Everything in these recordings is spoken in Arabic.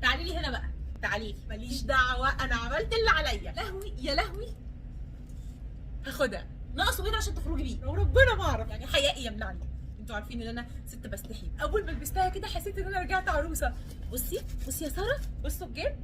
تعالي لي هنا بقى، تعالي لي، ماليش دعوه، انا عملت اللي عليا. لهوي يا لهوي، هاخدها. ناقصه ايه عشان تخرجي بيه؟ وربنا ما اعرف، يعني حيائي يمنعني. انتوا عارفين ان انا ست بستحي. اول ما لبستها كده حسيت ان انا رجعت عروسه. بصي بصي يا ساره، بصوا الجيب.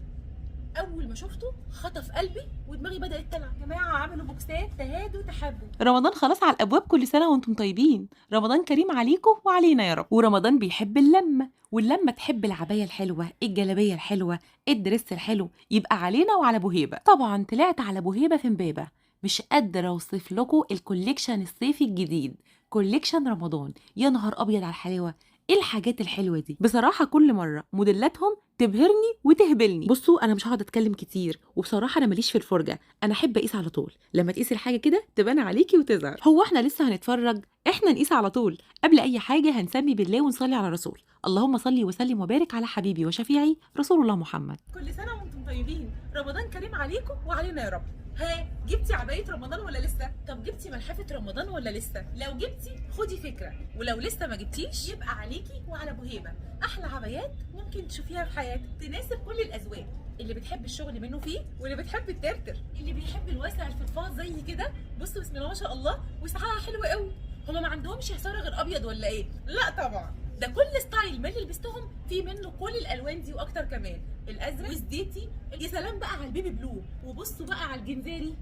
اول ما شفته خطف قلبي ودماغي بدات تلعب. يا جماعه عملوا بوكسات تهادوا تحبوا. رمضان خلاص على الابواب، كل سنه وانتم طيبين. رمضان كريم عليكم وعلينا يا رب. ورمضان بيحب اللمه، واللمه تحب العبايه الحلوه، الجلابيه الحلوه، الدرس الحلو، يبقى علينا وعلى ابو هيبه. طبعا طلعت على ابو هيبه في امبابه، مش قادره اوصف لكم الكوليكشن الصيفي الجديد، كوليكشن رمضان. يا نهار ابيض على الحلاوه، ايه الحاجات الحلوه دي بصراحه. كل مره موديلاتهم تبهرني وتهبلني. بصوا انا مش هقعد اتكلم كتير، وبصراحه انا ماليش في الفرجه، انا احب اقيس على طول. لما تقيسي الحاجه كده تبان عليكي وتظهر. هو احنا لسه هنتفرج؟ احنا نقيس على طول. قبل اي حاجه هنسمي بالله ونصلي على الرسول. اللهم صل وسلم وبارك على حبيبي وشفيعي رسول الله محمد. كل سنه وانتم طيبين، رمضان كريم عليكم وعلينا يا رب. ها، جبتي عبايه رمضان ولا لسه؟ طب جبتي ملحفه رمضان ولا لسه؟ لو جبتي خدي فكره، ولو لسه ما جبتيش يبقى عليكي وعلى ابو هيبه احلى عبايات ممكن تشوفيها في حياتك، تناسب كل الاذواق. اللي بتحب الشغل منه فيه، واللي بتحب الترتر، اللي بيحب الواسع الفضفاض زي كده. بصوا بسم الله ما شاء الله، وسعها حلو قوي. هما ما عندهمش حصاره غير ابيض ولا ايه؟ لا طبعا، ده كل ستايل من اللي لبستهم في منه كل الالوان دي واكتر كمان. الازرق والزيتي، يا سلام بقى على البيبي بلو، وبصوا بقى على الجنزيري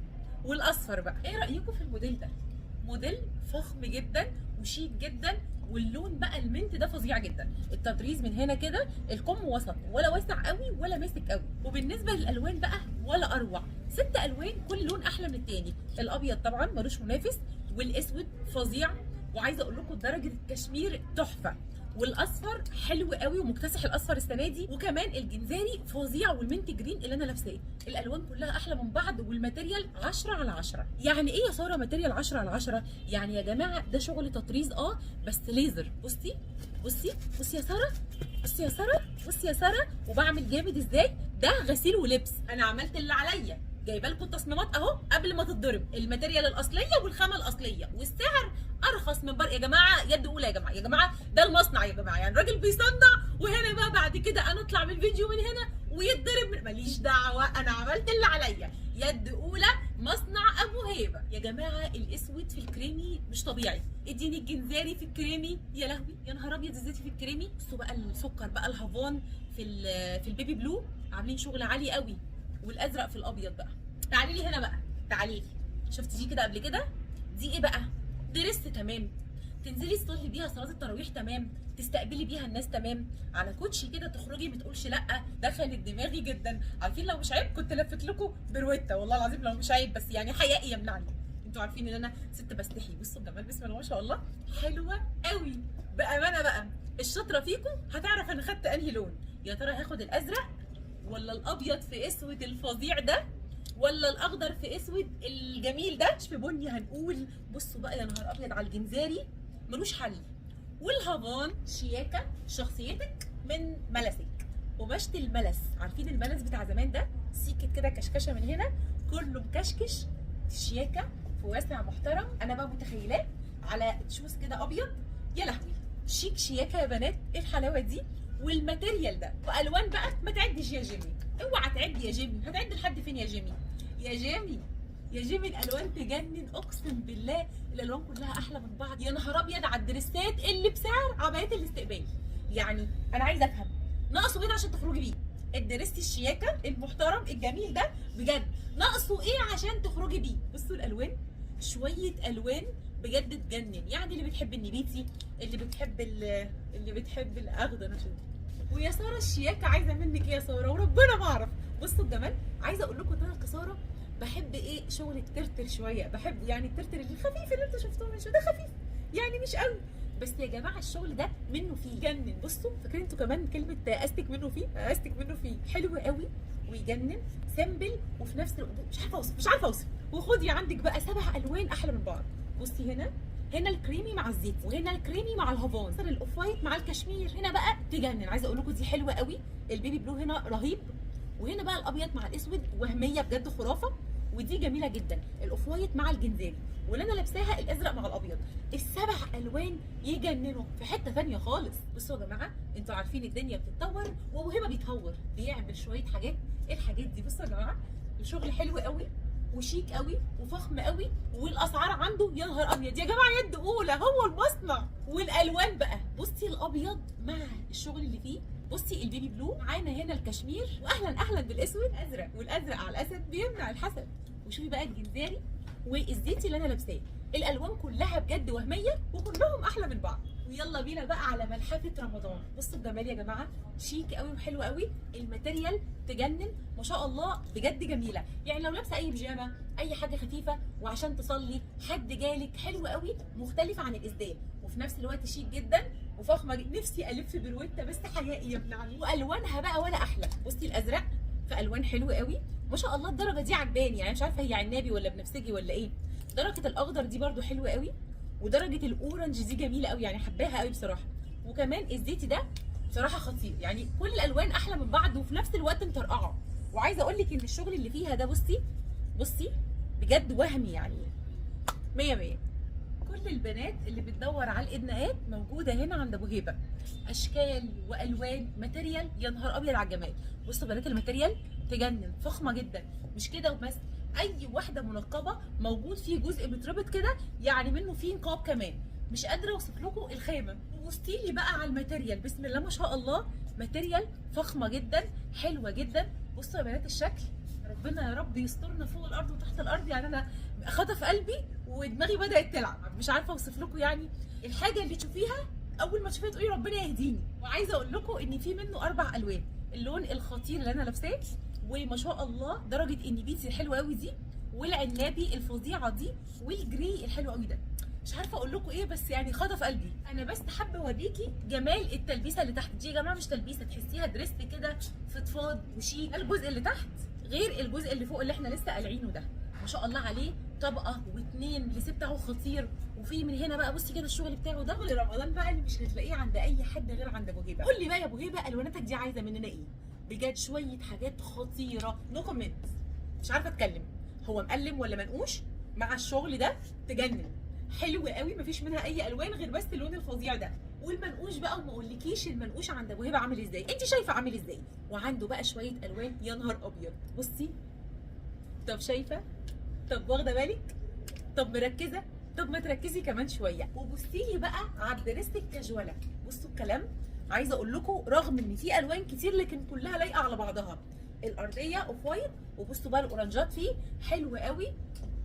والاصفر. بقى ايه رايكم في الموديل ده؟ موديل فخم جدا وشيك جدا، واللون بقى المنت ده فظيع جدا. التطريز من هنا كده، الكم وسط، ولا واسع قوي ولا ماسك قوي. وبالنسبه للالوان بقى ولا اروع، 6 الوان كل لون احلى من التاني. الابيض طبعا ملوش منافس، والاسود فظيع، وعايزه اقول لكم درجه الكشمير تحفه، والاصفر حلو قوي ومكتسح الاصفر السنه دي، وكمان الجنزاري فظيع، والمنت جرين اللي انا لابساه. الالوان كلها احلى من بعض، والماتيريال 10 على 10. يعني ايه يا ساره ماتيريال 10 على 10؟ يعني يا جماعه ده شغل تطريز بس ليزر. بصي بصي بصي يا ساره، بصي يا ساره، بصي يا ساره، وبعمل جامد ازاي. ده غسيل ولبس، انا عملت اللي عليا. جايبه لكم التصميمات اهو قبل ما تتضرب، الماتيريال الاصليه والخامه الاصليه، والسعر ارخص من بره. يا جماعه يد اولى، يا جماعه يا جماعه ده المصنع يا جماعه، يعني الراجل بيصنع، وهنا بقى بعد كده انا اطلع من الفيديو من هنا ويتضرب ماليش دعوه، انا عملت اللي عليا. يد اولى مصنع ابو هيبه. يا جماعه الاسود في الكريمي مش طبيعي، اديني الجنزاري في الكريمي، يا لهوي يا نهار ابيض الزيتي في الكريمي. بصوا بقى السكر بقى الهافون في البيبي بلو عاملين شغل عالي قوي، والازرق في الابيض بقى. تعالي لي هنا بقى، تعالي لي. شفتي دي كده قبل كده؟ دي ايه بقى؟ درس تمام، تنزلي تصلي بيها صلاه التراويح تمام، تستقبلي بيها الناس تمام، على كوتشي كده تخرجي ما تقولش لا. دخلت دماغي جدا. عارفين لو مش عيب كنت لفت لكم برويتا، والله العظيم لو مش عيب، بس يعني حيائي يمنعني. انتوا عارفين ان انا ست بستحي. بصوا الجمال بسم الله ما شاء الله، حلوه قوي بامانه. بقى الشاطره فيكم هتعرف انا خدت انهي لون. يا ترى هاخد الازرق، ولا الابيض في اسود الفظيع ده، ولا الاخضر في اسود الجميل ده، مش في بني هنقول. بصوا بقى يا نهار ابيض على الجنزاري، ملوش حل. والهافان شياكه، شخصيتك من ملسك. قماشة الملس، عارفين الملس بتاع زمان ده، سيكت كده كشكشه من هنا، كله مكشكش، شياكه في واسع محترم. انا بقى متخيلاه على تشوز كده ابيض، يا لهوي شيك شياكه يا بنات، ايه الحلاوه دي. والماتيريال ده والوان بقى ما تعدش يا جيمي، اوعى تعد يا جيمي. هتعد لحد فين يا جيمي؟ يا جيمي يا جيمي الالوان تجنن، اقسم بالله الالوان كلها احلى من بعض. يا نهار ابيض على الدريسات اللي بسعر عبايات الاستقبال. يعني انا عايزه افهم ناقصه ايه عشان تخرجي بيه؟ الدريس الشياكه المحترم الجميل ده بجد ناقصه ايه عشان تخرجي بيه؟ بصوا الالوان، شويه الوان بجد تجنن. يعني اللي بتحب النبيتي، اللي بتحب الاخضر. انا ويا ساره الشياكه عايزه منك ايه يا ساره؟ وربنا ما اعرف. بصوا الجمال، عايزه اقول لكم انا كساره بحب ايه شغل الترتر شويه، بحب يعني الترتر الخفيف اللي انتوا شفتوه من شويه ده، خفيف يعني مش قوي، بس يا جماعه الشغل ده منه فيه يجنن. بصوا فاكرين انتوا كمان كلمه استك منه فيه؟ استك منه فيه حلو قوي ويجنن، سمبل، وفي نفس الوقت مش عارفه اوصف. وخدي عندك بقى 7 الوان احلى من بعض. بصي هنا الكريمي مع الزيت، وهنا الكريمي مع الهافان، مثلا الاوف وايت مع الكشمير، هنا بقى تجنن. عايزه اقول لكم دي حلوه قوي. البيبي بلو هنا رهيب، وهنا بقى الابيض مع الاسود وهميه بجد خرافه. ودي جميله جدا الاوف وايت مع الجنزاني، واللي انا لابساها الازرق مع الابيض. السبع الوان يجننوا في حته ثانيه خالص. بصوا يا جماعه، انتوا عارفين الدنيا بتتطور ووهبه بيتهور، بيعمل شويه حاجات. ايه الحاجات دي؟ بصوا يا جماعه، الشغل حلو قوي وشيك قوي وفخم قوي، والاسعار عنده يا نهار ابيض يا جماعه، يد اولى، هو المصنع. والالوان بقى، بصي الابيض مع الشغل اللي فيه، بصي البيبي بلو، معانا هنا الكشمير، واهلا بالاسود، ازرق، والازرق على الاسد بيمنع الحسد. وشوفي بقى الجنزاري والزيتي اللي انا لابساه، الالوان كلها بجد وهميه وكلهم احلى من بعض. ويلا بينا بقى على ملحفه رمضان. بصوا الجمال يا جماعه، شيك قوي وحلو قوي، الماتيريال تجنن ما شاء الله، بجد جميله. يعني لو لابسه اي بيجامه، اي حاجه خفيفه وعشان تصلي، حد جالك، حلو قوي، مختلف عن الاسدال، وفي نفس الوقت شيك جدا وفخمه جدا. نفسي الف برويتا بس حقيقي يا ابن عمي. والوانها بقى ولا احلى، بصي الازرق في الوان حلوه قوي ما شاء الله. الدرجه دي عجباني، يعني مش عارفه هي عنابي ولا بنفسجي ولا ايه. درجه الاخضر دي برده حلوه قوي، ودرجه الاورنج دي جميله قوي، يعني حباها قوي بصراحه. وكمان الزيتي ده بصراحه خطير، يعني كل الالوان احلى من بعض وفي نفس الوقت مطرقعه. وعايزه اقول لك ان الشغل اللي فيها ده، بصي بجد وهمي، يعني 100 100. كل البنات اللي بتدور على الادناءات موجوده هنا عند ابو هيبه، اشكال والوان ماتيريال يا نهار ابيض على الجمال. بصوا بنات الماتيريال تجنن، فخمه جدا. مش كده وبس، اي واحده منقبه موجود فيه جزء بيتربط كده، يعني منه فيه نقاب كمان. مش قادره اوصف لكم الخامه. وبصي لي بقى على الماتيريال، بسم الله ما شاء الله، ماتيريال فخمه جدا، حلوه جدا. بصوا يا بنات الشكل، ربنا يا رب يسترنا فوق الارض وتحت الارض. يعني انا خطف قلبي ودماغي بدات تلعب، مش عارفه اوصف لكم يعني الحاجه اللي تشوفيها اول ما تشوفيها تقولي ربنا يهديني. وعايزه اقول لكم ان في منه 4 الوان، اللون الخطير اللي انا لابساه، وما شاء الله درجه النبيتي الحلوه قوي دي، والعنابي الفظيعه دي، والجري الحلو قوي ده. مش عارفه اقول لكم ايه، بس يعني خطف قلبي. انا بس حابه اوريكي جمال التلبيسه اللي تحت دي يا جماعه. مش تلبيسه، تحسيها دريس كده فضفاض وشيك. الجزء اللي تحت غير الجزء اللي فوق اللي احنا لسه قالعينه ده، ما شاء الله عليه، طبقه واثنين. اللبس بتاعه خطير. وفي من هنا بقى بصي كده الشغل بتاعه ده لرمضان بقى، اللي مش هتلاقيه عند اي حد غير عند ابو هيبه. قول لي بقى يا ابو هيبه، الواناتك دي عايزه مننا ايه؟ بجد شويه حاجات خطيره، نو كومنت، مش عارفه اتكلم. هو مقلم ولا منقوش مع الشغل ده تجنن، حلو قوي، مفيش منها اي الوان غير بس اللون الفظيع ده. والمنقوش بقى، وما اقولكيش المنقوش عند ابو هيبه عامل ازاي، انت شايفه عامل ازاي. وعنده بقى شويه الوان يا نهار ابيض. بصي، طب شايفه، طب واخده بالك، طب مركزه، طب ما تركزي كمان شويه. وبصي لي بقى على الدريس الكاجواله. بصوا الكلام، عايزه اقول لكم رغم ان في الوان كتير لكن كلها لايقه على بعضها. الارضيه اوف وايت، وبصوا بقى الاورنجات فيه حلو قوي،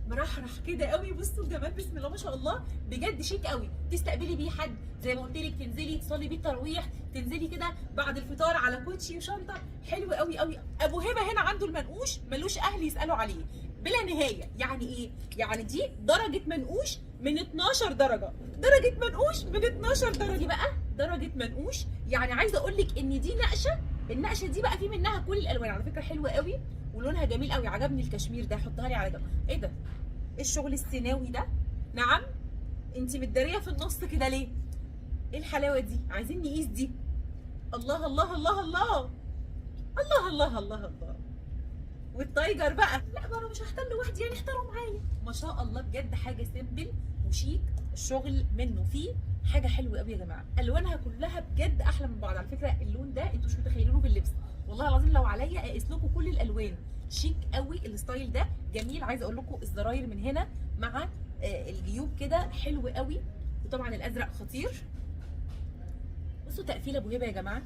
مرحرح كده قوي. بصوا الجمال، بسم الله ما شاء الله، بجد شيك قوي. تستقبلي بيه حد زي ما قلت لك، تنزلي تصلي بيه التراويح، تنزلي كده بعد الفطار على كوتشي وشنطه، حلو قوي قوي. ابو هبه هنا عنده المنقوش ملوش اهل يسالوا عليه بلا نهايه. يعني ايه؟ يعني دي درجه منقوش من 12 درجه، درجه منقوش من 12 درجه. دي بقى درجه منقوش، يعني عايزه اقول لك ان دي نقشه. النقشه دي بقى في منها كل الالوان على فكره، حلوه قوي ولونها جميل قوي. عجبني الكشمير ده، حطها لي على جنب. ايه ده؟ الشغل السيناوي ده، نعم. انت متداريه في النص كده ليه؟ ايه الحلاوه دي؟ عايزين نقيس دي. الله الله الله الله الله الله الله الله. والتايجر بقى، لا بقى انا مش هختار لوحدي، يعني اختاروا معايا. ما شاء الله بجد حاجه سيمبل وشيك، الشغل منه فيه حاجه حلوه قوي يا جماعه. الوانها كلها بجد احلى من بعض. على فكره اللون ده انتوا مش متخيلينه في اللبس، والله العظيم لو عليا اقيس لكم كل الالوان. شيك قوي، الستايل ده جميل. عايزه اقول لكم الزراير من هنا مع الجيوب كده حلو قوي. وطبعا الازرق خطير. بصوا تقفيل ابو هبه يا جماعه،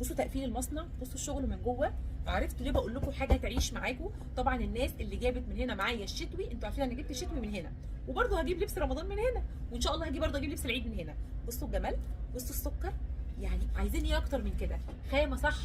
بصوا تقفيل المصنع، بصوا الشغل من جوه. عرفتوا ليه بقول لكم حاجه تعيش معاكم؟ طبعا الناس اللي جابت من هنا معايا الشتوي، انتوا عارفين انا جبت الشتوي من هنا، وبرده هجيب لبس رمضان من هنا، وان شاء الله هجيب برده اجيب لبس العيد من هنا. بصوا الجمال، بصوا السكر، يعني عايزين ايه اكتر من كده؟ خامه صح،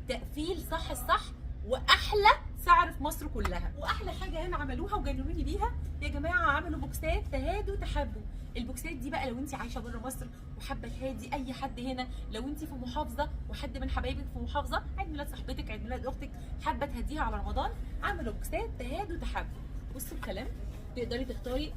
تقفيل صح الصح، واحلى سعر في مصر كلها. واحلى حاجه هنا عملوها وجننوني بيها يا جماعه، عملوا بوكسات تهادوا تحبوا. البوكسات دي بقى لو انت عايشه بره مصر وحابه تهادي اي حد هنا، لو انت في محافظه وحد من حبايبك في محافظه، عيد ميلاد صاحبتك، عيد ميلاد اختك، حابه تهديها على رمضان، عملوا بوكسات تهادوا تحبوا. بصوا الكلام، تقدري تختاري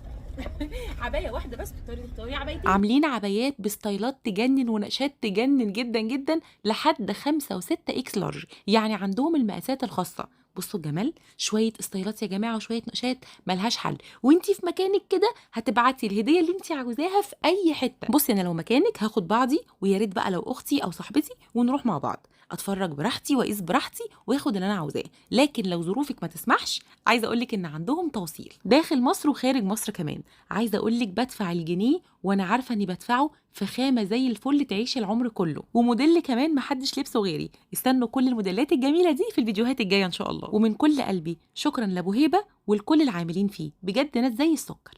عبايه واحده بس، تختاري عبايتين. عاملين عبايات بستايلات تجنن ونقشات تجنن جدا جدا لحد 5 و6 اكس لارج، يعني عندهم المقاسات الخاصه. بصوا الجمال، شويه استايلات يا جماعه وشويه نقشات ملهاش حل، وانتي في مكانك كده هتبعتي الهديه اللي انتي عاوزاها في اي حته. بصي انا لو مكانك هاخد بعضي، ويا ريت بقى لو اختي او صاحبتي، ونروح مع بعض اتفرج براحتي واقيس براحتي واخد اللي انا عاوزاه. لكن لو ظروفك ما تسمحش، عايزه اقول لك ان عندهم توصيل داخل مصر وخارج مصر كمان. عايزه اقول لك بدفع الجنيه وانا عارفه اني بدفعه في خامه زي الفل تعيش العمر كله، وموديل كمان محدش لبسه غيري. استنوا كل الموديلات الجميله دي في الفيديوهات الجايه ان شاء الله. ومن كل قلبي شكرا لابو هيبه ولكل العاملين فيه، بجد ناس زي السكر.